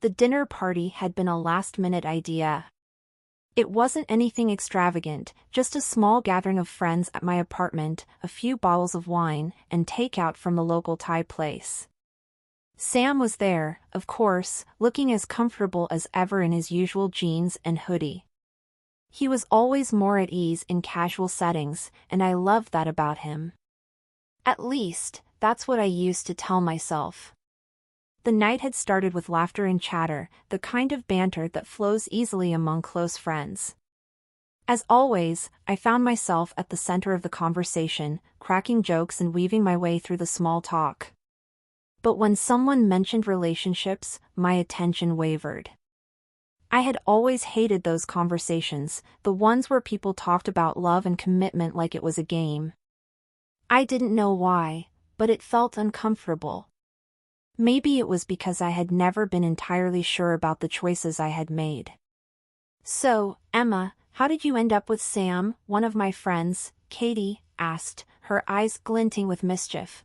The dinner party had been a last-minute idea. It wasn't anything extravagant, just a small gathering of friends at my apartment, a few bottles of wine, and takeout from the local Thai place. Sam was there, of course, looking as comfortable as ever in his usual jeans and hoodie. He was always more at ease in casual settings, and I loved that about him. At least, that's what I used to tell myself. The night had started with laughter and chatter, the kind of banter that flows easily among close friends. As always, I found myself at the center of the conversation, cracking jokes and weaving my way through the small talk. But when someone mentioned relationships, my attention wavered. I had always hated those conversations, the ones where people talked about love and commitment like it was a game. I didn't know why, but it felt uncomfortable. Maybe it was because I had never been entirely sure about the choices I had made. "So, Emma, how did you end up with Sam?" one of my friends, Katie, asked, her eyes glinting with mischief.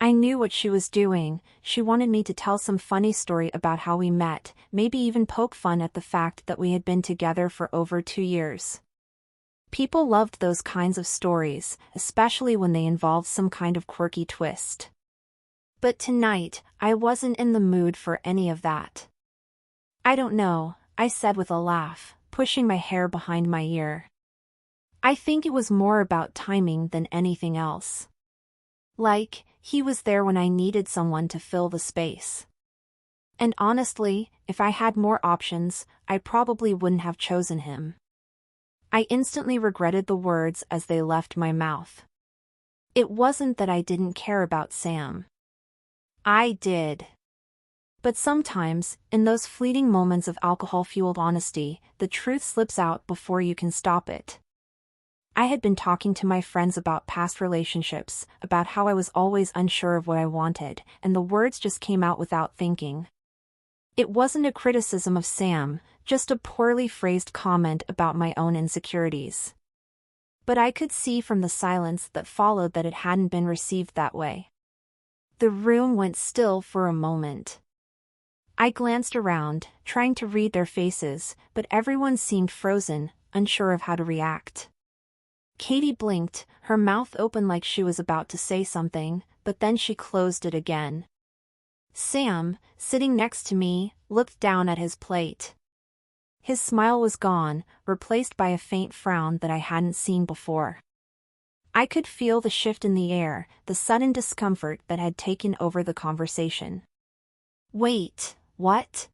I knew what she was doing. She wanted me to tell some funny story about how we met, maybe even poke fun at the fact that we had been together for over 2 years. People loved those kinds of stories, especially when they involved some kind of quirky twist. But tonight, I wasn't in the mood for any of that. "I don't know," I said with a laugh, pushing my hair behind my ear. I think it was more about timing than anything else. Like, he was there when I needed someone to fill the space. And honestly, if I had more options, I probably wouldn't have chosen him. I instantly regretted the words as they left my mouth. It wasn't that I didn't care about Sam. I did. But sometimes, in those fleeting moments of alcohol-fueled honesty, the truth slips out before you can stop it. I had been talking to my friends about past relationships, about how I was always unsure of what I wanted, and the words just came out without thinking. It wasn't a criticism of Sam, just a poorly phrased comment about my own insecurities. But I could see from the silence that followed that it hadn't been received that way. The room went still for a moment. I glanced around, trying to read their faces, but everyone seemed frozen, unsure of how to react. Katie blinked, her mouth open like she was about to say something, but then she closed it again. Sam, sitting next to me, looked down at his plate. His smile was gone, replaced by a faint frown that I hadn't seen before. I could feel the shift in the air, the sudden discomfort that had taken over the conversation. "Wait, what?"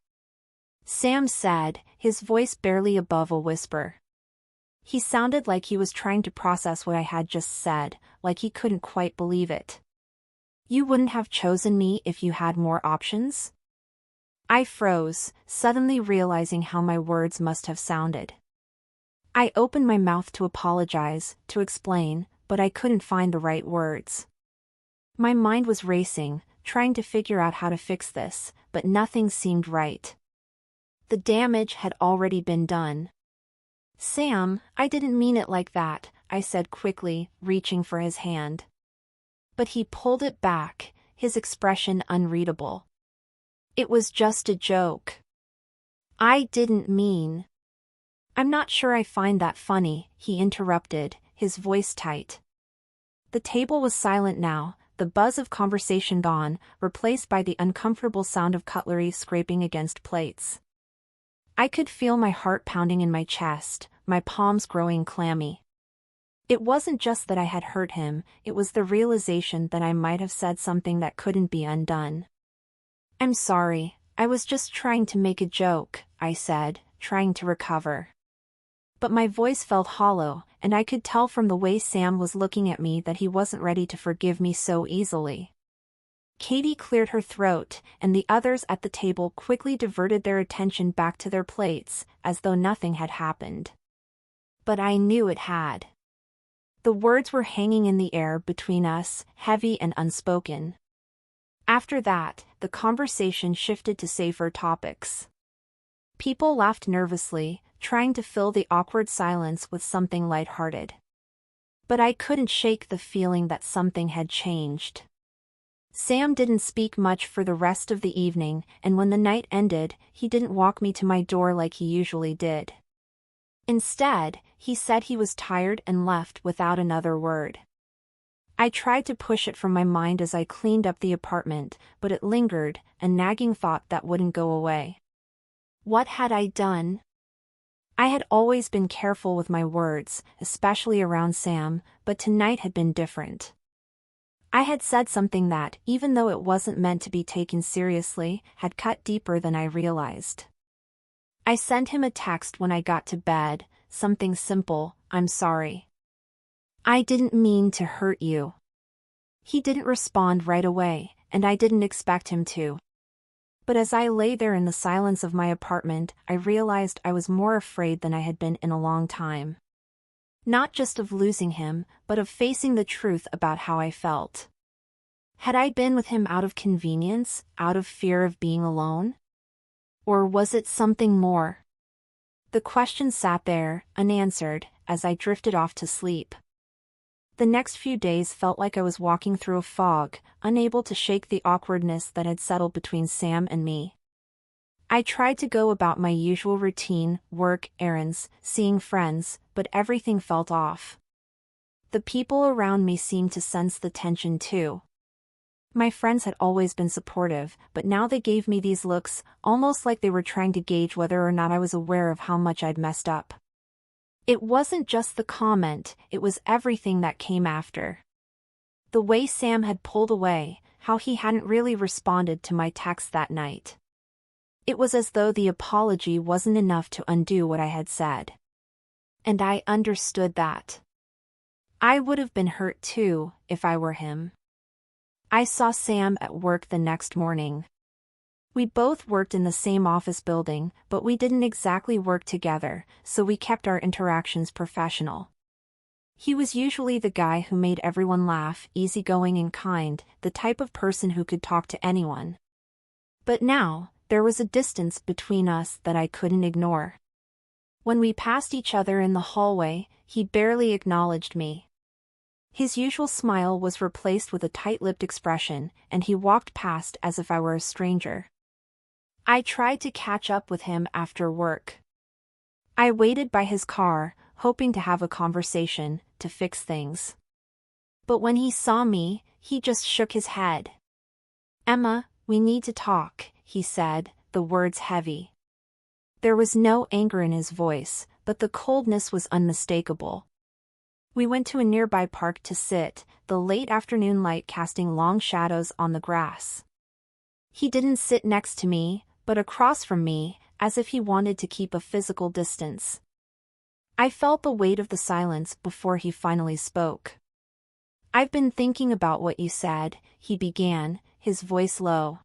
Sam said, his voice barely above a whisper. He sounded like he was trying to process what I had just said, like he couldn't quite believe it. "You wouldn't have chosen me if you had more options?" I froze, suddenly realizing how my words must have sounded. I opened my mouth to apologize, to explain, but I couldn't find the right words. My mind was racing, trying to figure out how to fix this, but nothing seemed right. The damage had already been done. "Sam, I didn't mean it like that," I said quickly, reaching for his hand. But he pulled it back, his expression unreadable. "It was just a joke." "I didn't mean." "I'm not sure I find that funny," he interrupted, his voice tight. The table was silent now, the buzz of conversation gone, replaced by the uncomfortable sound of cutlery scraping against plates. I could feel my heart pounding in my chest, my palms growing clammy. It wasn't just that I had hurt him, it was the realization that I might have said something that couldn't be undone. "I'm sorry, I was just trying to make a joke," I said, trying to recover. But my voice felt hollow, and I could tell from the way Sam was looking at me that he wasn't ready to forgive me so easily. Katie cleared her throat, and the others at the table quickly diverted their attention back to their plates, as though nothing had happened. But I knew it had. The words were hanging in the air between us, heavy and unspoken. After that, the conversation shifted to safer topics. People laughed nervously, trying to fill the awkward silence with something lighthearted. But I couldn't shake the feeling that something had changed. Sam didn't speak much for the rest of the evening, and when the night ended, he didn't walk me to my door like he usually did. Instead, he said he was tired and left without another word. I tried to push it from my mind as I cleaned up the apartment, but it lingered, a nagging thought that wouldn't go away. What had I done? I had always been careful with my words, especially around Sam, but tonight had been different. I had said something that, even though it wasn't meant to be taken seriously, had cut deeper than I realized. I sent him a text when I got to bed, something simple: "I'm sorry. I didn't mean to hurt you." He didn't respond right away, and I didn't expect him to. But as I lay there in the silence of my apartment, I realized I was more afraid than I had been in a long time. Not just of losing him, but of facing the truth about how I felt. Had I been with him out of convenience, out of fear of being alone? Or was it something more? The question sat there, unanswered, as I drifted off to sleep. The next few days felt like I was walking through a fog, unable to shake the awkwardness that had settled between Sam and me. I tried to go about my usual routine: work, errands, seeing friends, but everything felt off. The people around me seemed to sense the tension too. My friends had always been supportive, but now they gave me these looks, almost like they were trying to gauge whether or not I was aware of how much I'd messed up. It wasn't just the comment, it was everything that came after. The way Sam had pulled away, how he hadn't really responded to my text that night. It was as though the apology wasn't enough to undo what I had said. And I understood that. I would have been hurt too, if I were him. I saw Sam at work the next morning. We both worked in the same office building, but we didn't exactly work together, so we kept our interactions professional. He was usually the guy who made everyone laugh, easygoing and kind, the type of person who could talk to anyone. But now, there was a distance between us that I couldn't ignore. When we passed each other in the hallway, he barely acknowledged me. His usual smile was replaced with a tight-lipped expression, and he walked past as if I were a stranger. I tried to catch up with him after work. I waited by his car, hoping to have a conversation, to fix things. But when he saw me, he just shook his head. "Emma, we need to talk," he said, the words heavy. There was no anger in his voice, but the coldness was unmistakable. We went to a nearby park to sit, the late afternoon light casting long shadows on the grass. He didn't sit next to me, but across from me, as if he wanted to keep a physical distance. I felt the weight of the silence before he finally spoke. "I've been thinking about what you said," he began, his voice low.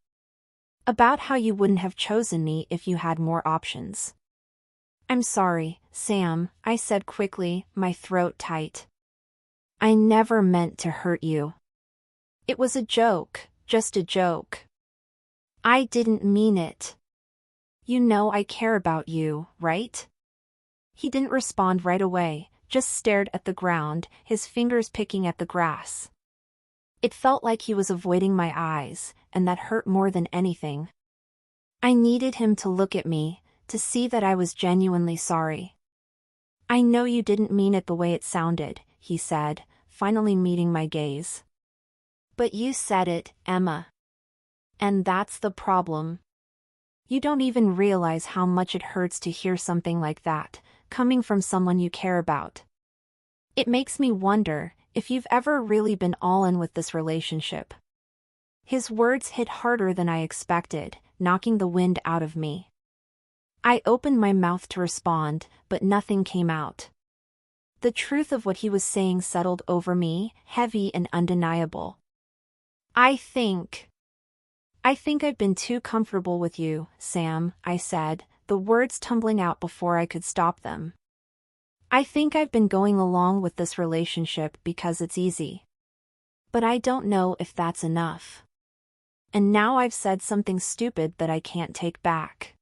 "About how you wouldn't have chosen me if you had more options." "I'm sorry, Sam," I said quickly, my throat tight. "I never meant to hurt you. It was a joke, just a joke. I didn't mean it. You know I care about you, right?" He didn't respond right away, just stared at the ground, his fingers picking at the grass. It felt like he was avoiding my eyes, and that hurt more than anything. I needed him to look at me, to see that I was genuinely sorry. "I know you didn't mean it the way it sounded," he said, finally meeting my gaze. "But you said it, Emma. And that's the problem. You don't even realize how much it hurts to hear something like that, coming from someone you care about. It makes me wonder if you've ever really been all in with this relationship." His words hit harder than I expected, knocking the wind out of me. I opened my mouth to respond, but nothing came out. The truth of what he was saying settled over me, heavy and undeniable. I think I've been too comfortable with you, Sam," I said, the words tumbling out before I could stop them. "I think I've been going along with this relationship because it's easy. But I don't know if that's enough. And now I've said something stupid that I can't take back."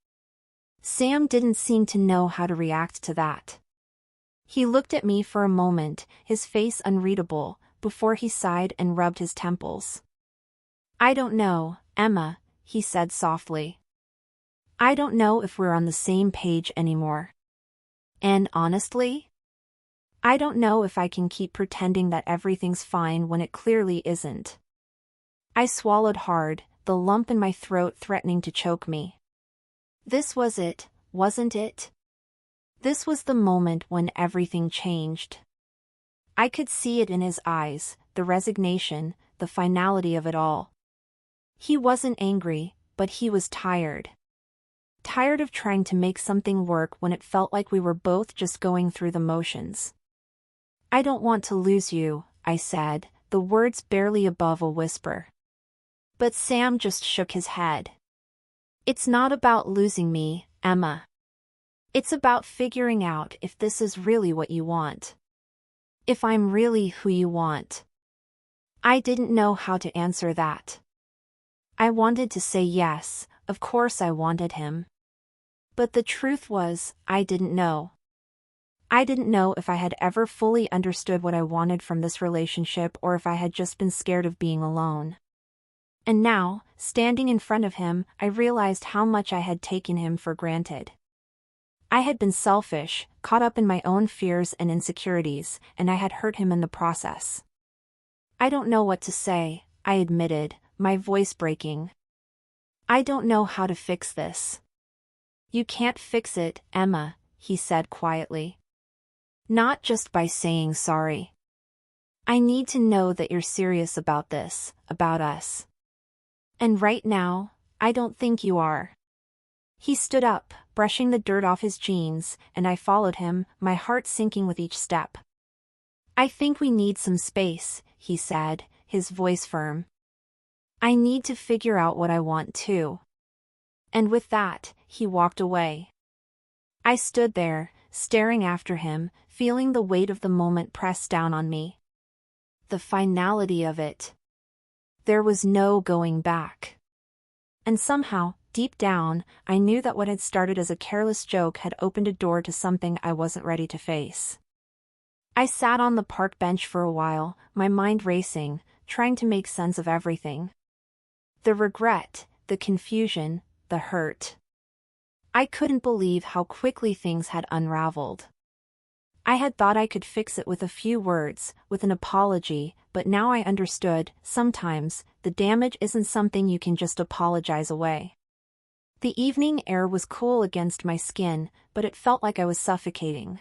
Sam didn't seem to know how to react to that. He looked at me for a moment, his face unreadable, before he sighed and rubbed his temples. I don't know, Emma, he said softly. I don't know if we're on the same page anymore. And honestly, I don't know if I can keep pretending that everything's fine when it clearly isn't. I swallowed hard, the lump in my throat threatening to choke me. This was it, wasn't it? This was the moment when everything changed. I could see it in his eyes, the resignation, the finality of it all. He wasn't angry, but he was tired. Tired of trying to make something work when it felt like we were both just going through the motions. I don't want to lose you, I said, the words barely above a whisper. But Sam just shook his head. It's not about losing me, Emma. It's about figuring out if this is really what you want. If I'm really who you want. I didn't know how to answer that. I wanted to say yes, of course I wanted him. But the truth was, I didn't know. I didn't know if I had ever fully understood what I wanted from this relationship or if I had just been scared of being alone. And now, standing in front of him, I realized how much I had taken him for granted. I had been selfish, caught up in my own fears and insecurities, and I had hurt him in the process. I don't know what to say, I admitted, my voice breaking. I don't know how to fix this. You can't fix it, Emma, he said quietly. Not just by saying sorry. I need to know that you're serious about this, about us. And right now, I don't think you are. He stood up, brushing the dirt off his jeans, and I followed him, my heart sinking with each step. I think we need some space, he said, his voice firm. I need to figure out what I want too. And with that, he walked away. I stood there, staring after him, feeling the weight of the moment press down on me. The finality of it. There was no going back. And somehow, deep down, I knew that what had started as a careless joke had opened a door to something I wasn't ready to face. I sat on the park bench for a while, my mind racing, trying to make sense of everything. The regret, the confusion, the hurt. I couldn't believe how quickly things had unraveled. I had thought I could fix it with a few words, with an apology, but now I understood, sometimes, the damage isn't something you can just apologize away. The evening air was cool against my skin, but it felt like I was suffocating.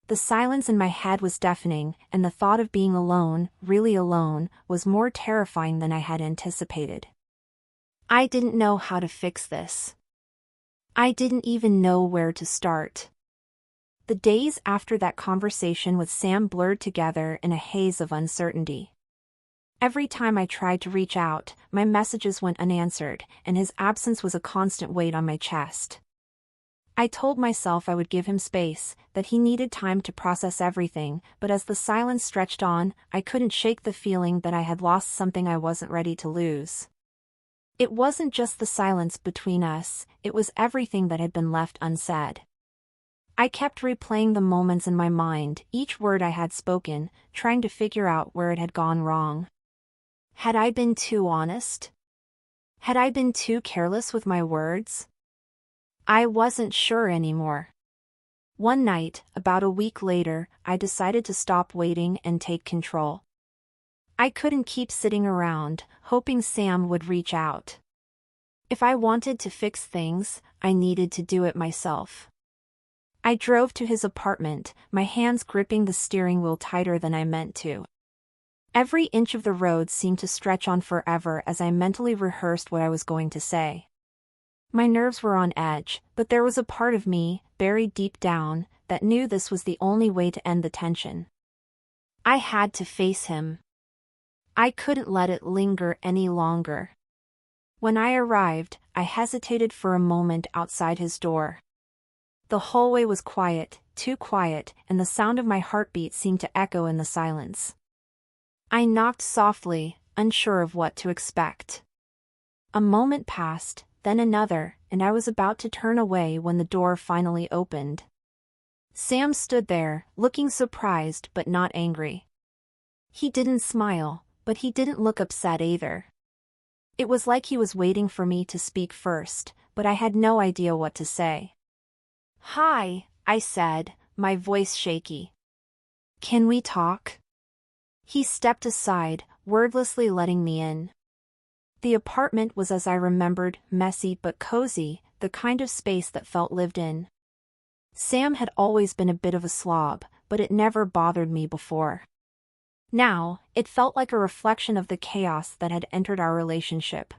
The silence in my head was deafening, and the thought of being alone, really alone, was more terrifying than I had anticipated. I didn't know how to fix this. I didn't even know where to start. The days after that conversation with Sam blurred together in a haze of uncertainty. Every time I tried to reach out, my messages went unanswered, and his absence was a constant weight on my chest. I told myself I would give him space, that he needed time to process everything, but as the silence stretched on, I couldn't shake the feeling that I had lost something I wasn't ready to lose. It wasn't just the silence between us, it was everything that had been left unsaid. I kept replaying the moments in my mind, each word I had spoken, trying to figure out where it had gone wrong. Had I been too honest? Had I been too careless with my words? I wasn't sure anymore. One night, about a week later, I decided to stop waiting and take control. I couldn't keep sitting around, hoping Sam would reach out. If I wanted to fix things, I needed to do it myself. I drove to his apartment, my hands gripping the steering wheel tighter than I meant to. Every inch of the road seemed to stretch on forever as I mentally rehearsed what I was going to say. My nerves were on edge, but there was a part of me, buried deep down, that knew this was the only way to end the tension. I had to face him. I couldn't let it linger any longer. When I arrived, I hesitated for a moment outside his door. The hallway was quiet, too quiet, and the sound of my heartbeat seemed to echo in the silence. I knocked softly, unsure of what to expect. A moment passed, then another, and I was about to turn away when the door finally opened. Sam stood there, looking surprised but not angry. He didn't smile, but he didn't look upset either. It was like he was waiting for me to speak first, but I had no idea what to say. "Hi," I said, my voice shaky. "Can we talk?" He stepped aside, wordlessly letting me in. The apartment was as I remembered, messy but cozy, the kind of space that felt lived in. Sam had always been a bit of a slob, but it never bothered me before. Now, it felt like a reflection of the chaos that had entered our relationship.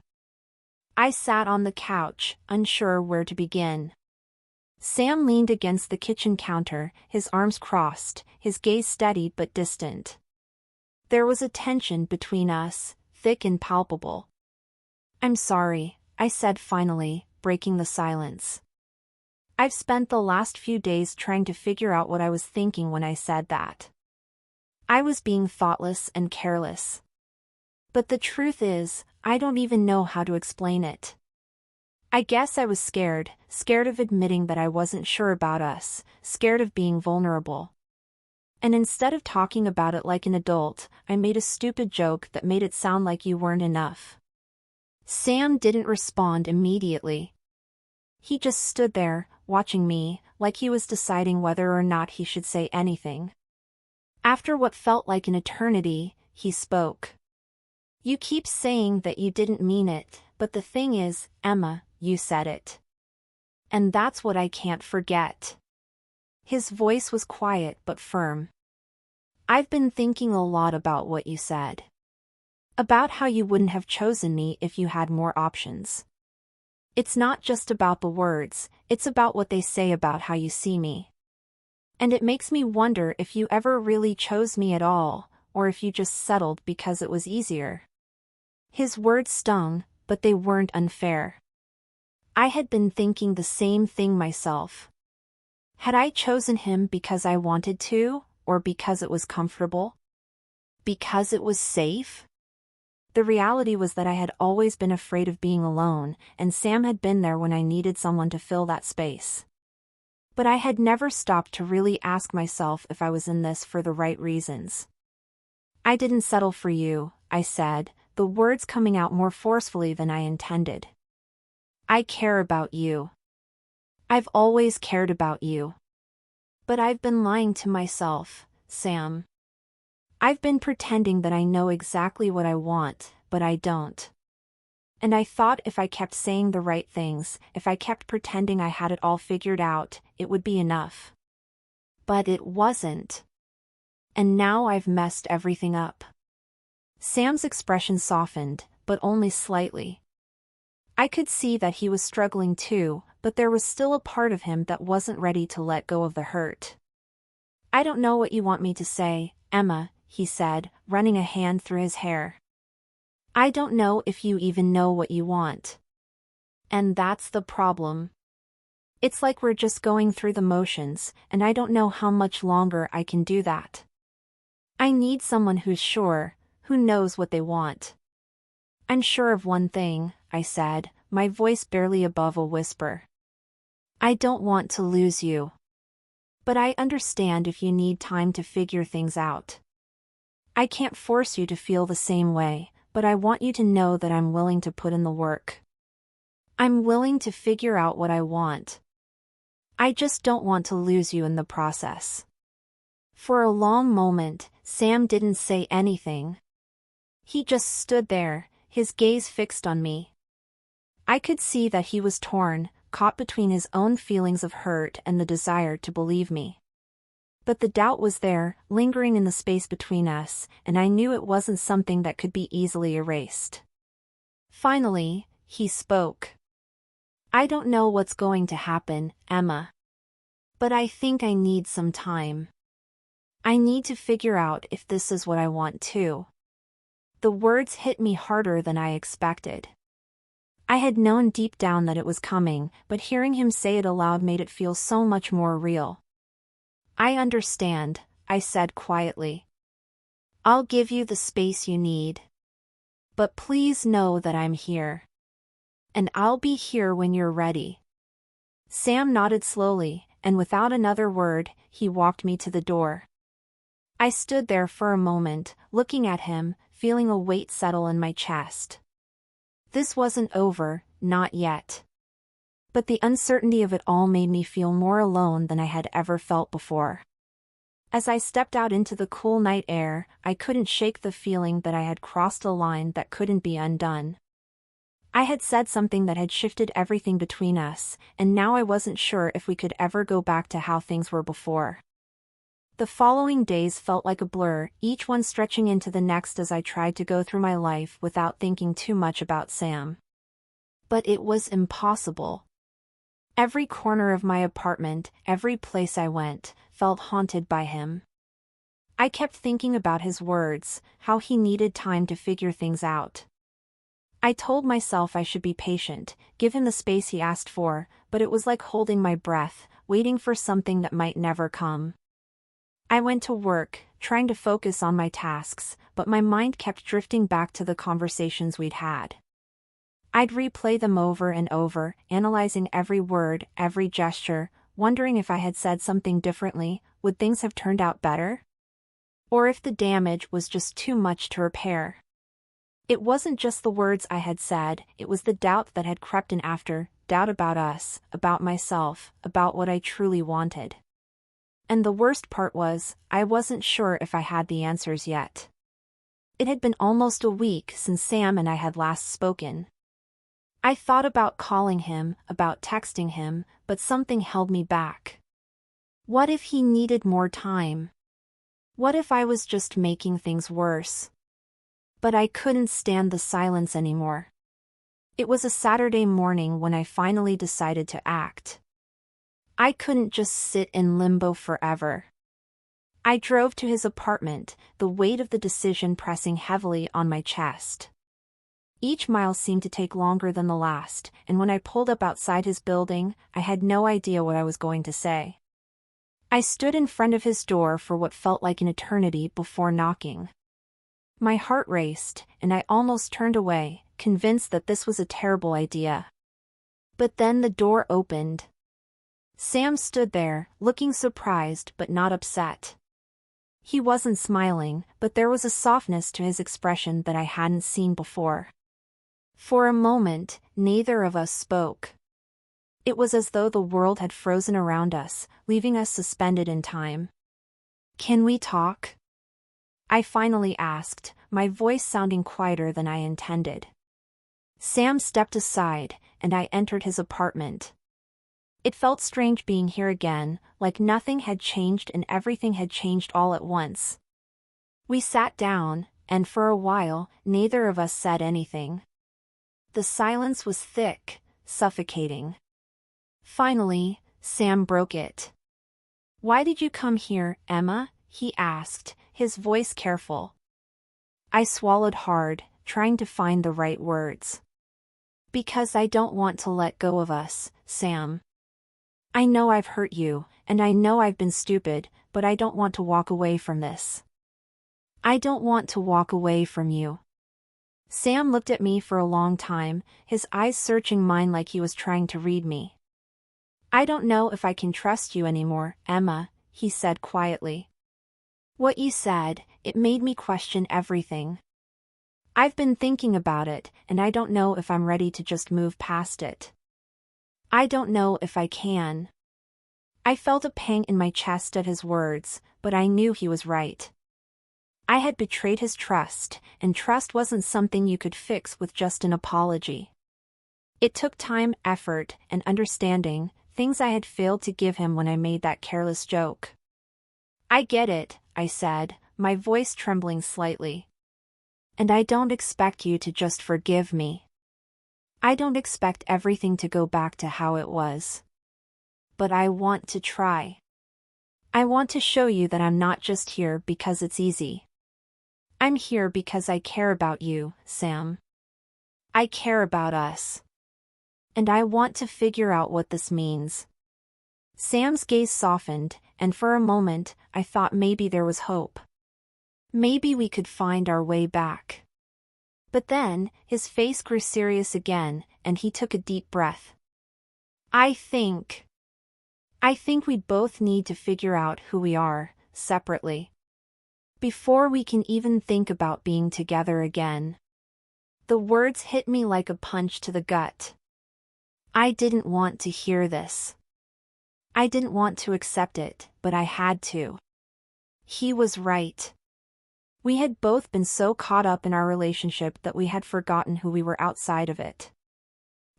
I sat on the couch, unsure where to begin. Sam leaned against the kitchen counter, his arms crossed, his gaze steady but distant. There was a tension between us, thick and palpable. "I'm sorry," I said finally, breaking the silence. "I've spent the last few days trying to figure out what I was thinking when I said that. I was being thoughtless and careless. But the truth is, I don't even know how to explain it. I guess I was scared of admitting that I wasn't sure about us, scared of being vulnerable. And instead of talking about it like an adult, I made a stupid joke that made it sound like you weren't enough." Sam didn't respond immediately. He just stood there, watching me, like he was deciding whether or not he should say anything. After what felt like an eternity, he spoke. "You keep saying that you didn't mean it, but the thing is, Emma, you said it. And that's what I can't forget." His voice was quiet but firm. "I've been thinking a lot about what you said. About how you wouldn't have chosen me if you had more options. It's not just about the words, it's about what they say about how you see me. And it makes me wonder if you ever really chose me at all, or if you just settled because it was easier." His words stung, but they weren't unfair. I had been thinking the same thing myself. Had I chosen him because I wanted to, or because it was comfortable? Because it was safe? The reality was that I had always been afraid of being alone, and Sam had been there when I needed someone to fill that space. But I had never stopped to really ask myself if I was in this for the right reasons. "I didn't settle for you," I said, the words coming out more forcefully than I intended. "I care about you. I've always cared about you. But I've been lying to myself, Sam. I've been pretending that I know exactly what I want, but I don't. And I thought if I kept saying the right things, if I kept pretending I had it all figured out, it would be enough. But it wasn't. And now I've messed everything up." Sam's expression softened, but only slightly. I could see that he was struggling too, but there was still a part of him that wasn't ready to let go of the hurt. "I don't know what you want me to say, Emma," he said, running a hand through his hair. "I don't know if you even know what you want. And that's the problem. It's like we're just going through the motions, and I don't know how much longer I can do that. I need someone who's sure, who knows what they want." "I'm sure of one thing," I said, my voice barely above a whisper. "I don't want to lose you. But I understand if you need time to figure things out. I can't force you to feel the same way, but I want you to know that I'm willing to put in the work. I'm willing to figure out what I want. I just don't want to lose you in the process." For a long moment, Sam didn't say anything. He just stood there, his gaze fixed on me. I could see that he was torn, caught between his own feelings of hurt and the desire to believe me. But the doubt was there, lingering in the space between us, and I knew it wasn't something that could be easily erased. Finally, he spoke. "I don't know what's going to happen, Emma. But I think I need some time. I need to figure out if this is what I want too." The words hit me harder than I expected. I had known deep down that it was coming, but hearing him say it aloud made it feel so much more real. "I understand," I said quietly. "I'll give you the space you need. But please know that I'm here. And I'll be here when you're ready." Sam nodded slowly, and without another word, he walked me to the door. I stood there for a moment, looking at him, feeling a weight settle in my chest. This wasn't over, not yet. But the uncertainty of it all made me feel more alone than I had ever felt before. As I stepped out into the cool night air, I couldn't shake the feeling that I had crossed a line that couldn't be undone. I had said something that had shifted everything between us, and now I wasn't sure if we could ever go back to how things were before. The following days felt like a blur, each one stretching into the next as I tried to go through my life without thinking too much about Sam. But it was impossible. Every corner of my apartment, every place I went, felt haunted by him. I kept thinking about his words, how he needed time to figure things out. I told myself I should be patient, give him the space he asked for, but it was like holding my breath, waiting for something that might never come. I went to work, trying to focus on my tasks, but my mind kept drifting back to the conversations we'd had. I'd replay them over and over, analyzing every word, every gesture, wondering if I had said something differently, would things have turned out better? Or if the damage was just too much to repair. It wasn't just the words I had said, it was the doubt that had crept in after, doubt about us, about myself, about what I truly wanted. And the worst part was, I wasn't sure if I had the answers yet. It had been almost a week since Sam and I had last spoken. I thought about calling him, about texting him, but something held me back. What if he needed more time? What if I was just making things worse? But I couldn't stand the silence anymore. It was a Saturday morning when I finally decided to act. I couldn't just sit in limbo forever. I drove to his apartment, the weight of the decision pressing heavily on my chest. Each mile seemed to take longer than the last, and when I pulled up outside his building, I had no idea what I was going to say. I stood in front of his door for what felt like an eternity before knocking. My heart raced, and I almost turned away, convinced that this was a terrible idea. But then the door opened. Sam stood there, looking surprised but not upset. He wasn't smiling, but there was a softness to his expression that I hadn't seen before. For a moment, neither of us spoke. It was as though the world had frozen around us, leaving us suspended in time. "Can we talk?" I finally asked, my voice sounding quieter than I intended. Sam stepped aside, and I entered his apartment. It felt strange being here again, like nothing had changed and everything had changed all at once. We sat down, and for a while, neither of us said anything. The silence was thick, suffocating. Finally, Sam broke it. "Why did you come here, Emma?" he asked, his voice careful. I swallowed hard, trying to find the right words. "Because I don't want to let go of us, Sam. I know I've hurt you, and I know I've been stupid, but I don't want to walk away from this. I don't want to walk away from you." Sam looked at me for a long time, his eyes searching mine like he was trying to read me. "I don't know if I can trust you anymore, Emma," he said quietly. "What you said, it made me question everything. I've been thinking about it, and I don't know if I'm ready to just move past it. I don't know if I can." I felt a pang in my chest at his words, but I knew he was right. I had betrayed his trust, and trust wasn't something you could fix with just an apology. It took time, effort, and understanding, things I had failed to give him when I made that careless joke. "I get it," I said, my voice trembling slightly. "And I don't expect you to just forgive me. I don't expect everything to go back to how it was. But I want to try. I want to show you that I'm not just here because it's easy. I'm here because I care about you, Sam. I care about us. And I want to figure out what this means." Sam's gaze softened, and for a moment, I thought maybe there was hope. Maybe we could find our way back. But then, his face grew serious again, and he took a deep breath. I think we both need to figure out who we are, separately. Before we can even think about being together again. The words hit me like a punch to the gut. I didn't want to hear this. I didn't want to accept it, but I had to. He was right. We had both been so caught up in our relationship that we had forgotten who we were outside of it.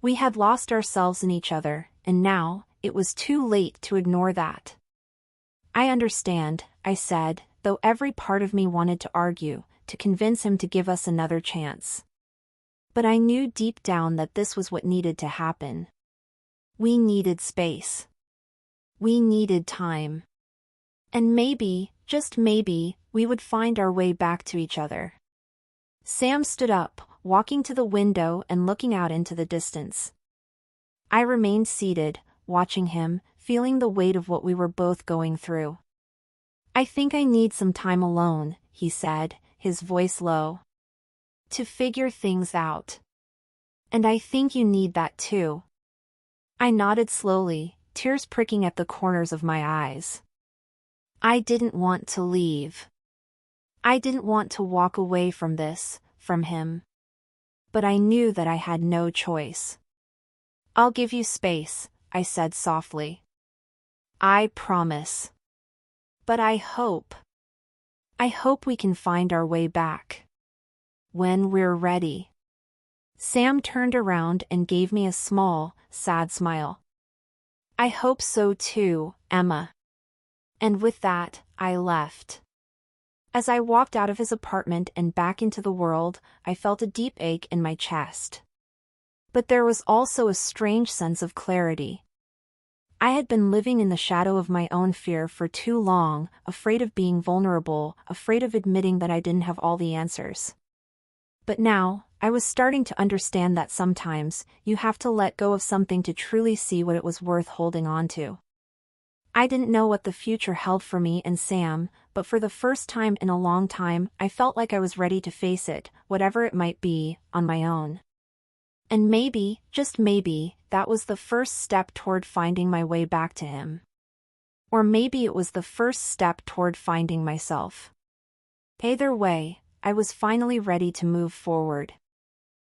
We had lost ourselves in each other, and now, it was too late to ignore that. I understand, I said, though every part of me wanted to argue, to convince him to give us another chance. But I knew deep down that this was what needed to happen. We needed space. We needed time. And maybe, just maybe, we would find our way back to each other. Sam stood up, walking to the window and looking out into the distance. I remained seated, watching him, feeling the weight of what we were both going through. I think I need some time alone, he said, his voice low. To figure things out. And I think you need that too. I nodded slowly, tears pricking at the corners of my eyes. I didn't want to leave. I didn't want to walk away from this, from him. But I knew that I had no choice. I'll give you space, I said softly. I promise. But I hope we can find our way back. When we're ready. Sam turned around and gave me a small, sad smile. I hope so too, Emma. And with that, I left. As I walked out of his apartment and back into the world, I felt a deep ache in my chest. But there was also a strange sense of clarity. I had been living in the shadow of my own fear for too long, afraid of being vulnerable, afraid of admitting that I didn't have all the answers. But now, I was starting to understand that sometimes, you have to let go of something to truly see what it was worth holding on to. I didn't know what the future held for me and Sam, but for the first time in a long time, I felt like I was ready to face it, whatever it might be, on my own. And maybe, just maybe, that was the first step toward finding my way back to him. Or maybe it was the first step toward finding myself. Either way, I was finally ready to move forward.